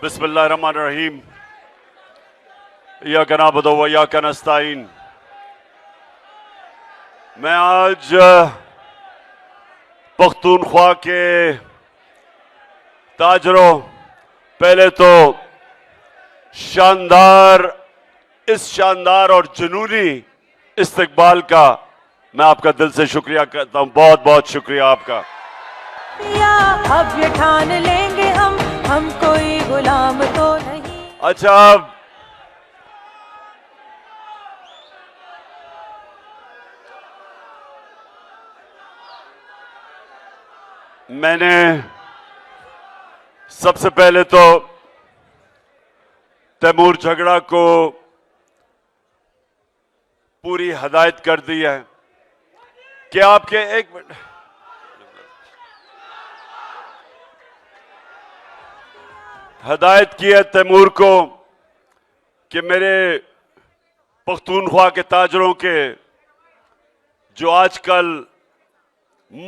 बिस्मिल्लाहिर्रहमानिर्रहीम। इय्याका नअबुदु व इय्याका नस्तईन। मैं आज पख्तूनख्वा के ताजरों, पहले तो इस शानदार और जुनूनी इस्तकबाल का मैं आपका दिल से शुक्रिया करता हूं। बहुत बहुत शुक्रिया आपका। अब ये ठान लेंगे हम कोई गुलाम तो नहीं। अच्छा, मैंने सबसे पहले तो तैमूर झगड़ा को पूरी हदायत कर दी है कि आपके एक मिनट हदायत की है तैमूर को कि मेरे पख्तूनख्वा के ताजरों के जो आजकल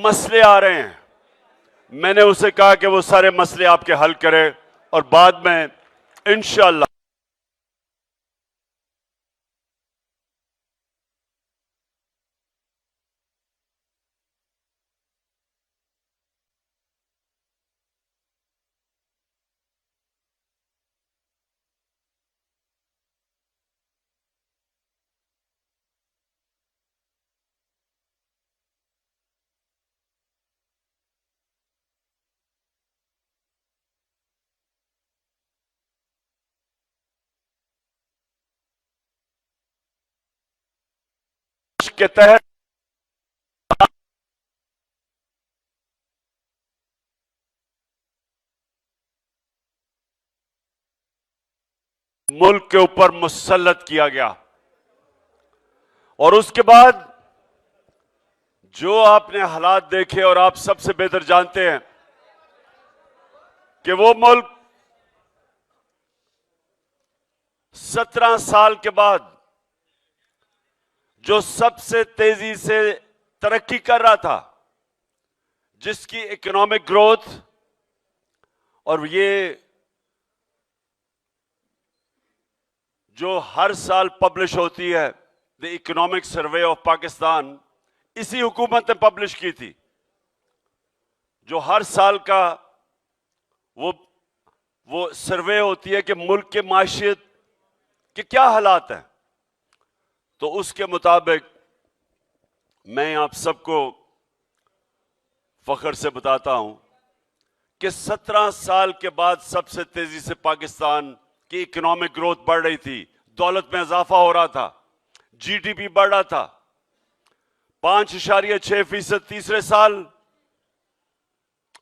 मसले आ रहे हैं, मैंने उसे कहा कि वो सारे मसले आपके हल करे और बाद में इंशाअल्लाह के तहत मुल्क के ऊपर मुसल्लत किया गया और उसके बाद जो आपने हालात देखे और आप सबसे बेहतर जानते हैं कि वो मुल्क 17 साल के बाद जो सबसे तेजी से तरक्की कर रहा था, जिसकी इकोनॉमिक ग्रोथ, और ये जो हर साल पब्लिश होती है the economic survey of Pakistan, इसी हुकूमत ने पब्लिश की थी, जो हर साल का वो सर्वे होती है कि मुल्क के माशियत के क्या हालात हैं। तो उसके मुताबिक मैं आप सबको फख्र से बताता हूं कि 17 साल के बाद सबसे तेजी से पाकिस्तान की इकोनॉमिक ग्रोथ बढ़ रही थी, दौलत में इजाफा हो रहा था, जीडीपी बढ़ रहा था 5.6% तीसरे साल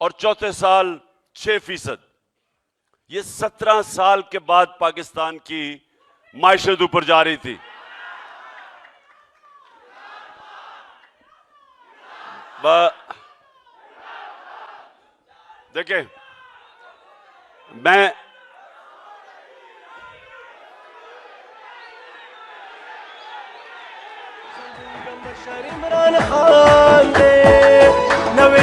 और चौथे साल 6%। ये 17 साल के बाद पाकिस्तान की माइशत ऊपर जा रही थी। देखिए, मैं इमरान खान दे नवे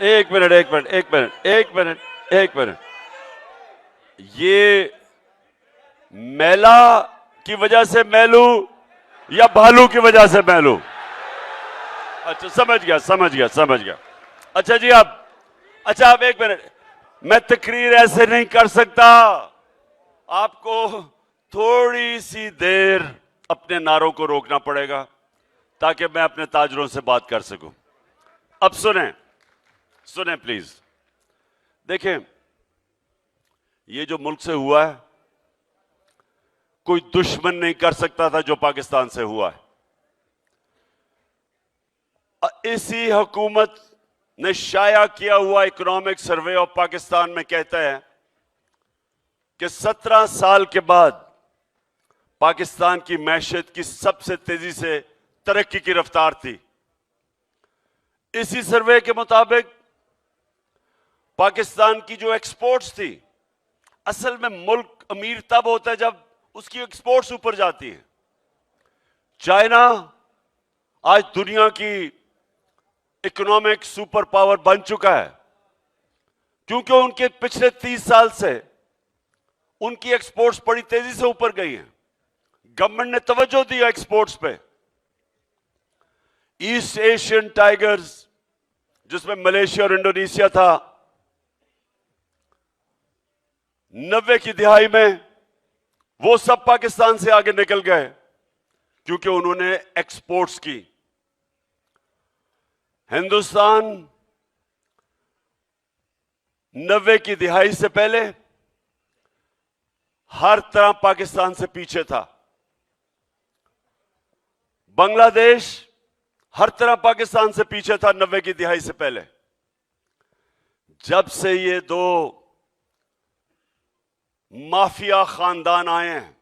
एक मिनट। ये मेला की वजह से मैलू या भालू की वजह से मैलू? अच्छा, समझ गया। अच्छा जी, आप एक मिनट, मैं तकरीर ऐसे नहीं कर सकता। आपको थोड़ी सी देर अपने नारों को रोकना पड़ेगा ताकि मैं अपने ताजरों से बात कर सकूं। अब सुने प्लीज। देखें, ये जो मुल्क से हुआ है, कोई दुश्मन नहीं कर सकता था जो पाकिस्तान से हुआ है। इसी हुकूमत ने शाया किया हुआ इकोनॉमिक सर्वे ऑफ पाकिस्तान में कहता है कि 17 साल के बाद पाकिस्तान की मैशत की सबसे तेजी से तरक्की की रफ्तार थी। इसी सर्वे के मुताबिक पाकिस्तान की जो एक्सपोर्ट्स थी, असल में मुल्क अमीर तब होता है जब उसकी एक्सपोर्ट्स ऊपर जाती है। चाइना आज दुनिया की इकोनॉमिक सुपर पावर बन चुका है क्योंकि उनके पिछले 30 साल से उनकी एक्सपोर्ट्स बड़ी तेजी से ऊपर गई हैं। गवर्नमेंट ने तवज्जो दी एक्सपोर्ट्स पे। ईस्ट एशियन टाइगर्स, जिसमें मलेशिया और इंडोनेशिया था, 90 की दिहाई में वो सब पाकिस्तान से आगे निकल गए क्योंकि उन्होंने एक्सपोर्ट्स की। हिंदुस्तान 90 की दिहाई से पहले हर तरह पाकिस्तान से पीछे था। बांग्लादेश हर तरह पाकिस्तान से पीछे था 90 की दिहाई से पहले। जब से ये दो माफिया खानदान आए हैं,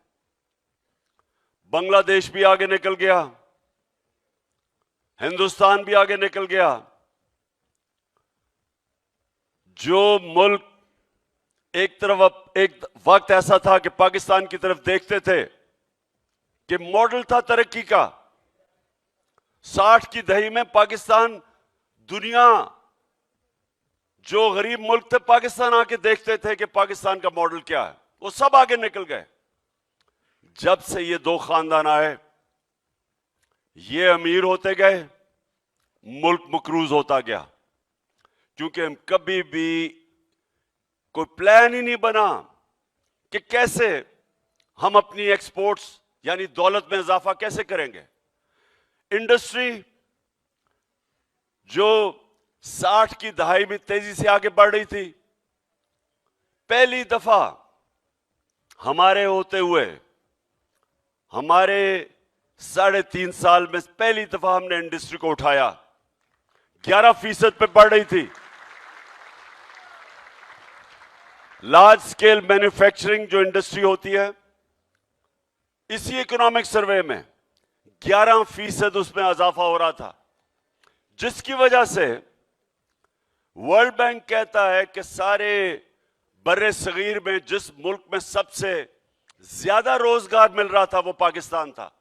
बांग्लादेश भी आगे निकल गया, हिंदुस्तान भी आगे निकल गया। जो मुल्क एक वक्त ऐसा था कि पाकिस्तान की तरफ देखते थे कि मॉडल था तरक्की का, 60 की दहाई में पाकिस्तान, दुनिया जो गरीब मुल्क थे पाकिस्तान आके देखते थे कि पाकिस्तान का मॉडल क्या है, वो सब आगे निकल गए। जब से ये दो खानदान आए, ये अमीर होते गए, मुल्क मकरूज होता गया क्योंकि हम कभी भी कोई प्लान ही नहीं बना कि कैसे हम अपनी एक्सपोर्ट्स यानी दौलत में इजाफा कैसे करेंगे। इंडस्ट्री जो 60 की दहाई में तेजी से आगे बढ़ रही थी, पहली दफा हमारे होते हुए, हमारे 3.5 साल में पहली दफा हमने इंडस्ट्री को उठाया। 11% पे बढ़ रही थी। लार्ज स्केल मैन्युफैक्चरिंग जो इंडस्ट्री होती है, इसी इकोनॉमिक सर्वे में 11% उसमें इजाफा हो रहा था, जिसकी वजह से वर्ल्ड बैंक कहता है कि सारे बर्रे सगीर में जिस मुल्क में सबसे ज्यादा रोजगार मिल रहा था वो पाकिस्तान था।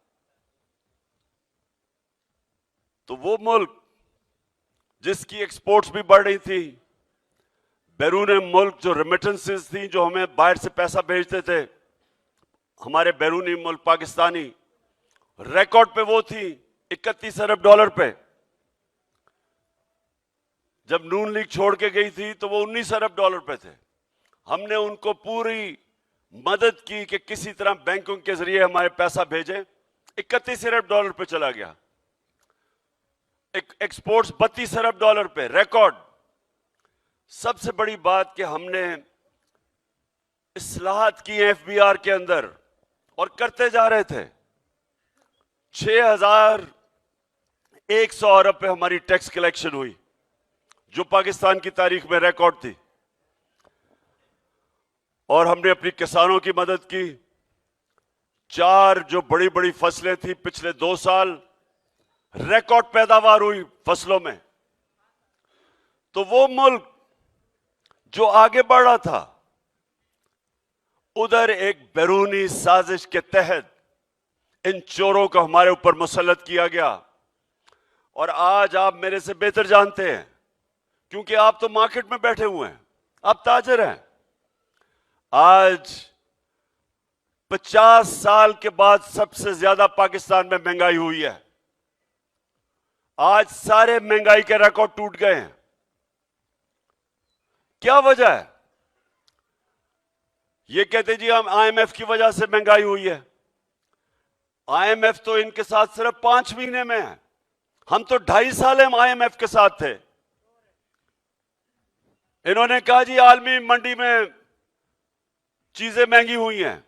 तो वो मुल्क जिसकी एक्सपोर्ट्स भी बढ़ रही थी, बैरून मुल्क जो रेमिटेंसेस थी, जो हमें बाहर से पैसा भेजते थे, हमारे बैरूनी मुल्क पाकिस्तानी, रिकॉर्ड पे वो थी 31 अरब डॉलर पे। जब नून लीग छोड़ के गई थी तो वो 19 अरब डॉलर पे थे। हमने उनको पूरी मदद की कि किसी तरह बैंकों के जरिए हमारे पैसा भेजें, 31 अरब डॉलर पे चला गया। एक्सपोर्ट्स 32 अरब डॉलर पे, रिकॉर्ड। सबसे बड़ी बात कि हमने इस्लाहत की एफबीआर के अंदर और करते जा रहे थे। 6100 अरब पे हमारी टैक्स कलेक्शन हुई, जो पाकिस्तान की तारीख में रिकॉर्ड थी। और हमने अपनी किसानों की मदद की। 4 जो बड़ी बड़ी फसलें थी, पिछले 2 साल रिकॉर्ड पैदावार हुई फसलों में। तो वो मुल्क जो आगे बढ़ रहा था, उधर एक बैरूनी साजिश के तहत इन चोरों को हमारे ऊपर मुसल्लत किया गया। और आज आप मेरे से बेहतर जानते हैं, क्योंकि आप तो मार्केट में बैठे हुए हैं, आप ताजर हैं। आज 50 साल के बाद सबसे ज्यादा पाकिस्तान में महंगाई हुई है। आज सारे महंगाई के रिकॉर्ड टूट गए हैं। क्या वजह है? ये कहते जी हम आईएमएफ की वजह से महंगाई हुई है। आईएमएफ तो इनके साथ सिर्फ 5 महीने में है, हम तो 2.5 साल हम आईएमएफ के साथ थे। इन्होंने कहा जी आलमी मंडी में चीजें महंगी हुई हैं।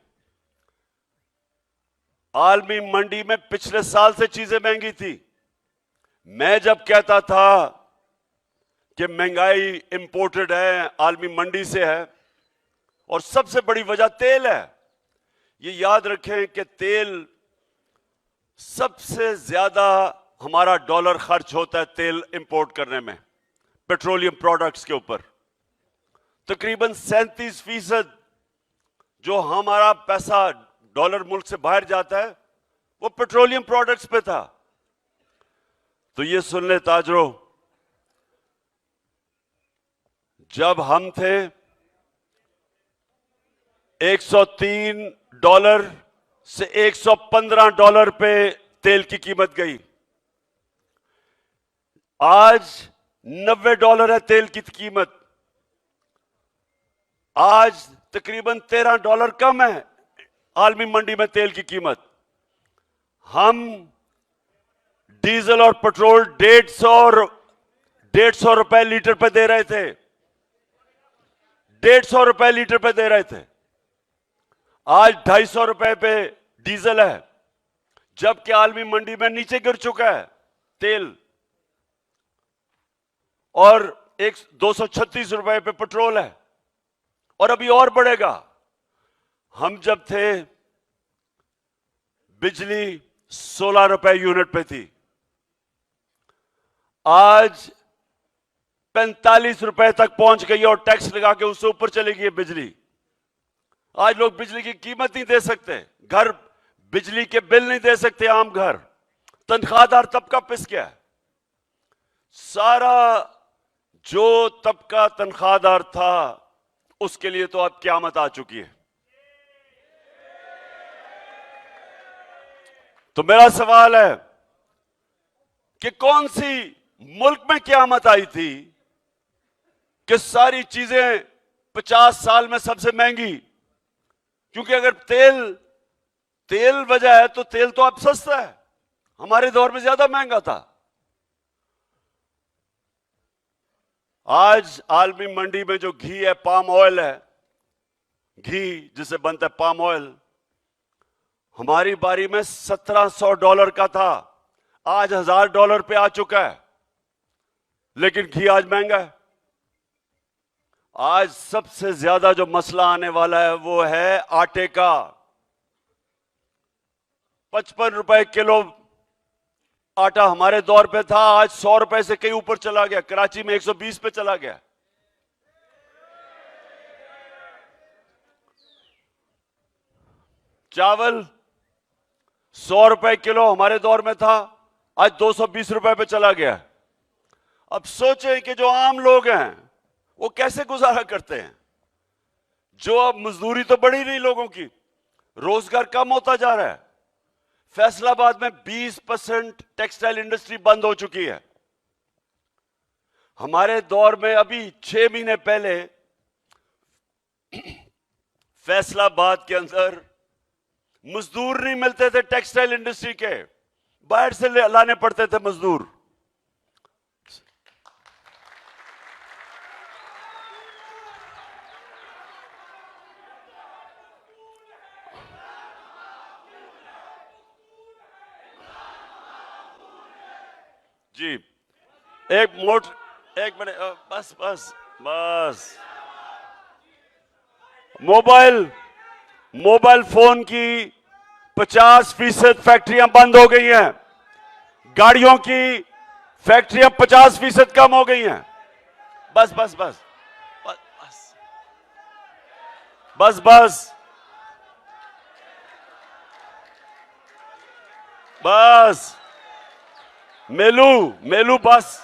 आलमी मंडी में पिछले साल से चीजें महंगी थी। मैं जब कहता था कि महंगाई इंपोर्टेड है, आलमी मंडी से है, और सबसे बड़ी वजह तेल है। ये याद रखें कि तेल सबसे ज्यादा हमारा डॉलर खर्च होता है तेल इंपोर्ट करने में, पेट्रोलियम प्रोडक्ट्स के ऊपर। तकरीबन 37% जो हमारा पैसा डॉलर मुल्क से बाहर जाता है वो पेट्रोलियम प्रोडक्ट्स पे था। तो ये सुन ले ताजरों, जब हम थे $103 से $115 पे तेल की कीमत गई। आज $90 है तेल की कीमत। आज तकरीबन $13 कम है आलमी मंडी में तेल की कीमत। हम डीजल और पेट्रोल 150 रुपए लीटर पे दे रहे थे, 150 रुपए लीटर पे दे रहे थे। आज 250 रुपए पे डीजल है, जबकि आलमी मंडी में नीचे गिर चुका है तेल, और 236 रुपए पे पेट्रोल है, और अभी और बढ़ेगा। हम जब थे बिजली 16 रुपए यूनिट पे थी, आज 45 रुपए तक पहुंच गई और टैक्स लगा के उससे ऊपर चली गई बिजली। आज लोग बिजली की कीमत नहीं दे सकते, घर बिजली के बिल नहीं दे सकते। आम घर, तनख्वाहदार तबका पिस गया है। सारा जो तबका तनख्वाहदार था उसके लिए तो अब क़यामत आ चुकी है। तो मेरा सवाल है कि कौन सी मुल्क में क़यामत आई थी कि सारी चीजें 50 साल में सबसे महंगी? क्योंकि अगर तेल वजह है तो तेल तो अब सस्ता है, हमारे दौर में ज्यादा महंगा था। आज आलमी मंडी में जो घी है, पाम ऑयल है, घी जिसे बनता है पाम ऑयल, हमारी बारी में $1700 का था, आज $1000 पे आ चुका है। लेकिन घी आज महंगा है। आज सबसे ज्यादा जो मसला आने वाला है वो है आटे का। 55 रुपए किलो आटा हमारे दौर पे था, आज 100 रुपए से कहीं ऊपर चला गया। कराची में 120 पे चला गया। चावल 100 रुपए किलो हमारे दौर में था, आज 220 रुपए पे चला गया। अब सोचें कि जो आम लोग हैं वो कैसे गुजारा करते हैं। जो अब मजदूरी तो बढ़ी नहीं लोगों की, रोजगार कम होता जा रहा है। फैसलाबाद में 20% टेक्सटाइल इंडस्ट्री बंद हो चुकी है। हमारे दौर में अभी 6 महीने पहले फैसलाबाद के अंदर मजदूर नहीं मिलते थे टेक्सटाइल इंडस्ट्री के, बाहर से लाने पड़ते थे मजदूर। जी एक मिनट, बस बस बस। मोबाइल फोन की 50% फैक्ट्रियां बंद हो गई हैं। गाड़ियों की फैक्ट्रियां 50% कम हो गई हैं। बस बस बस बस बस बस बस मेलू बस।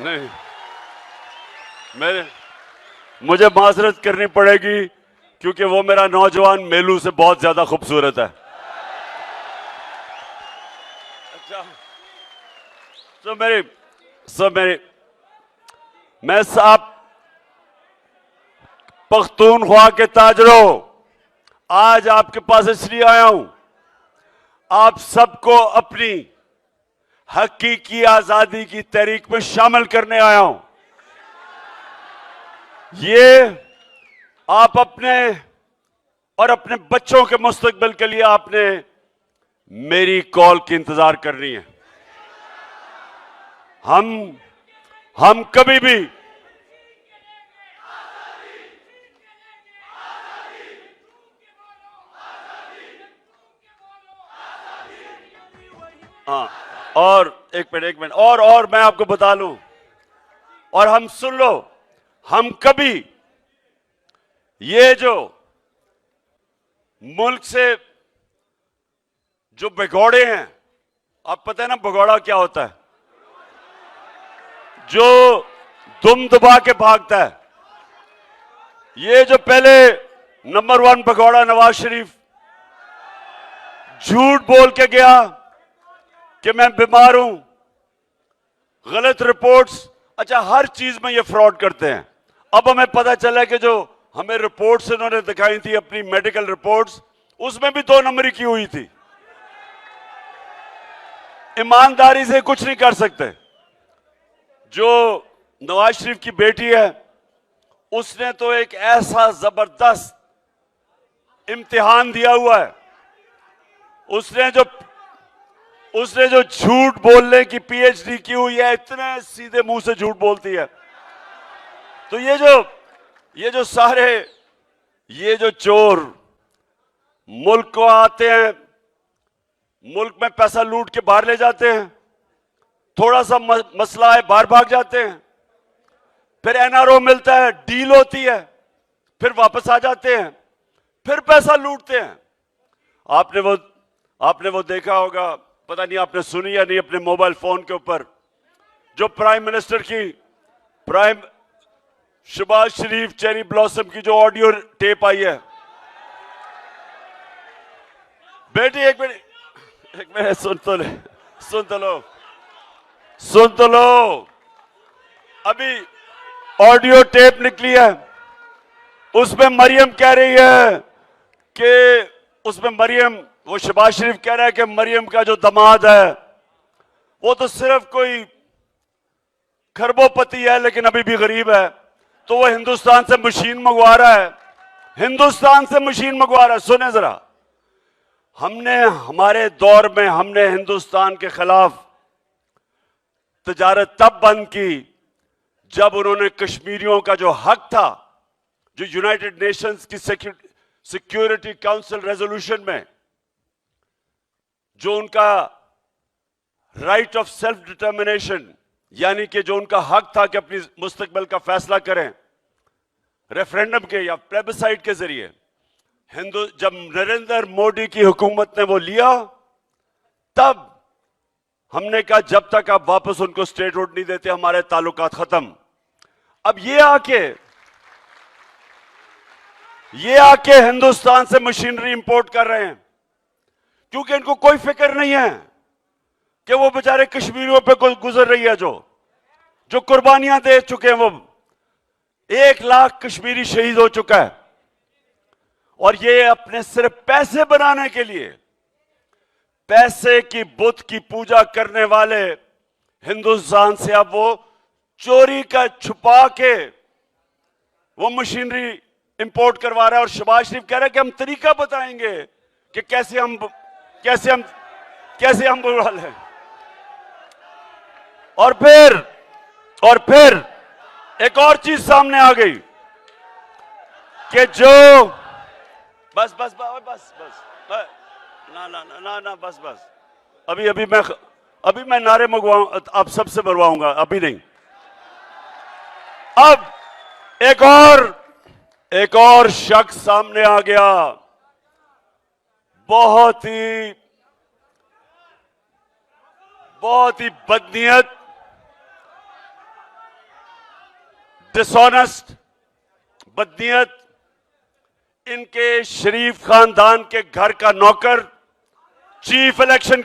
नहीं, मुझे माजरत करनी पड़ेगी क्योंकि वो मेरा नौजवान मेलू से बहुत ज्यादा खूबसूरत है। अच्छा, मैं साहब पख्तूनख्वा के ताजरों, आज आपके पास इसलिए आया हूं, आप सबको अपनी हकीकी आजादी की तहरीक में शामिल करने आया हूं। ये आप अपने और अपने बच्चों के मुस्तकबिल के लिए आपने मेरी कॉल की इंतजार करनी है। हम कभी भी हाँ, और एक मिनट और मैं आपको बता लूं, और हम सुन लो, हम कभी ये जो मुल्क से जो भगौड़े हैं, आप पता है ना भगौड़ा क्या होता है, जो दुम दबा के भागता है। ये जो पहले नंबर 1 भगौड़ा नवाज शरीफ झूठ बोल के गया कि मैं बीमार हूं, गलत रिपोर्ट्स, अच्छा हर चीज में ये फ्रॉड करते हैं। अब हमें पता चला कि जो हमें रिपोर्ट्स इन्होंने दिखाई थी, अपनी मेडिकल रिपोर्ट्स, उसमें भी 2 नंबरी की हुई थी। ईमानदारी से कुछ नहीं कर सकते। जो नवाज शरीफ की बेटी है, उसने तो एक ऐसा जबरदस्त इम्तिहान दिया हुआ है। उसने जो झूठ बोलने की पीएचडी की हुई है, इतने सीधे मुंह से झूठ बोलती है। तो ये जो सारे ये जो चोर मुल्क को आते हैं, मुल्क में पैसा लूट के बाहर ले जाते हैं, थोड़ा सा मसला है बाहर भाग जाते हैं, फिर एनआरओ मिलता है, डील होती है, फिर वापस आ जाते हैं, फिर पैसा लूटते हैं। आपने वो देखा होगा, पता नहीं आपने सुनी या नहीं, अपने मोबाइल फोन के ऊपर जो प्राइम मिनिस्टर की शहबाज शरीफ चेरी ब्लॉसम की जो ऑडियो टेप आई है। बेटी एक मिनट सुन तो लो। अभी ऑडियो टेप निकली है, उसमें मरियम कह रही है कि वो शहबाज शरीफ कह रहा है कि मरियम का जो दामाद है वो तो सिर्फ कोई खरबोपति है, लेकिन अभी भी गरीब है, तो वो हिंदुस्तान से मशीन मंगवा रहा है। सुने जरा, हमारे दौर में हमने हिंदुस्तान के खिलाफ तजारत तब बंद की जब उन्होंने कश्मीरियों का जो हक था, जो यूनाइटेड नेशंस की सिक्योरिटी काउंसिल रेजोल्यूशन में जो उनका राइट ऑफ सेल्फ डिटर्मिनेशन, यानी कि जो उनका हक था कि अपनी मुस्तकबिल का फैसला करें रेफरेंडम के या प्लेबिसाइट के जरिए, जब नरेंद्र मोदी की हुकूमत ने वो लिया, तब हमने कहा जब तक आप वापस उनको स्टेटहुड नहीं देते हमारे ताल्लुकात खत्म। अब ये आके हिंदुस्तान से मशीनरी इंपोर्ट कर रहे हैं, क्योंकि इनको कोई फिक्र नहीं है कि वो बेचारे कश्मीरियों पे गुजर रही है, जो कुर्बानियां दे चुके हैं। वो 1 लाख कश्मीरी शहीद हो चुका है, और ये अपने सिर्फ पैसे बनाने के लिए, पैसे की बुत की पूजा करने वाले हिंदुस्तान से अब वो चोरी का छुपा के वो मशीनरी इंपोर्ट करवा रहा है। और शहबाज शरीफ कह रहा है कि हम तरीका बताएंगे कि कैसे हम बुरा लें। और फिर एक और चीज सामने आ गई कि जो बस बस अभी मैं नारे मंगवाऊं, आप सबसे मरवाऊंगा, अभी नहीं। अब एक और शख्स सामने आ गया, बहुत ही बदनीयत, डिसऑनेस्ट, बदनीयत, इनके शरीफ खानदान के घर का नौकर चीफ इलेक्शन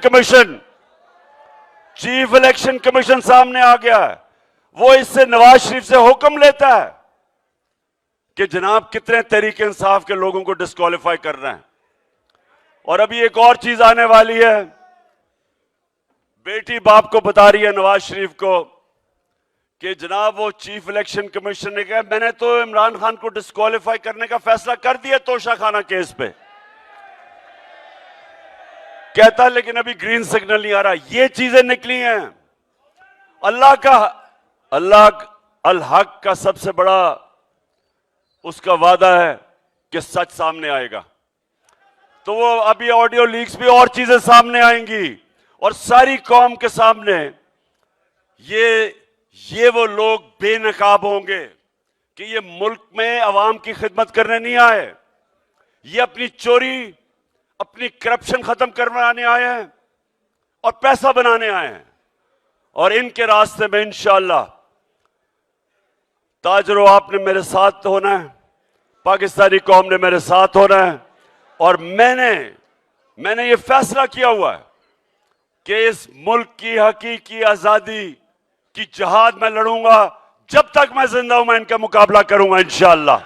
कमीशन सामने आ गया है। वो इससे नवाज शरीफ से हुक्म लेता है कि जनाब कितने तहरीक इंसाफ के लोगों को डिस्क्वालीफाई करना है। और अभी एक और चीज आने वाली है। बेटी बाप को बता रही है नवाज शरीफ को कि जनाब वो चीफ इलेक्शन कमीशन ने कहा मैंने तो इमरान खान को डिस्क्वालीफाई करने का फैसला कर दिया तोशाखाना केस पे। कहता लेकिन अभी ग्रीन सिग्नल नहीं आ रहा। ये चीजें निकली हैं। अल्लाह अल हक का सबसे बड़ा उसका वादा है कि सच सामने आएगा। तो वो अभी ऑडियो लीक्स भी और चीजें सामने आएंगी और सारी कौम के सामने ये वो लोग बेनकाब होंगे कि ये मुल्क में अवाम की खिदमत करने नहीं आए, ये अपनी चोरी अपनी करप्शन खत्म करवाने आए हैं और पैसा बनाने आए हैं। और इनके रास्ते में इंशाअल्लाह ताजरो आपने मेरे साथ होना है, पाकिस्तानी कौम ने मेरे साथ होना है। और मैंने ये फैसला किया हुआ है कि इस मुल्क की हकीकी आजादी की जहाद मैं लड़ूंगा। जब तक मैं जिंदा हूं मैं इनका मुकाबला करूंगा इंशाअल्लाह।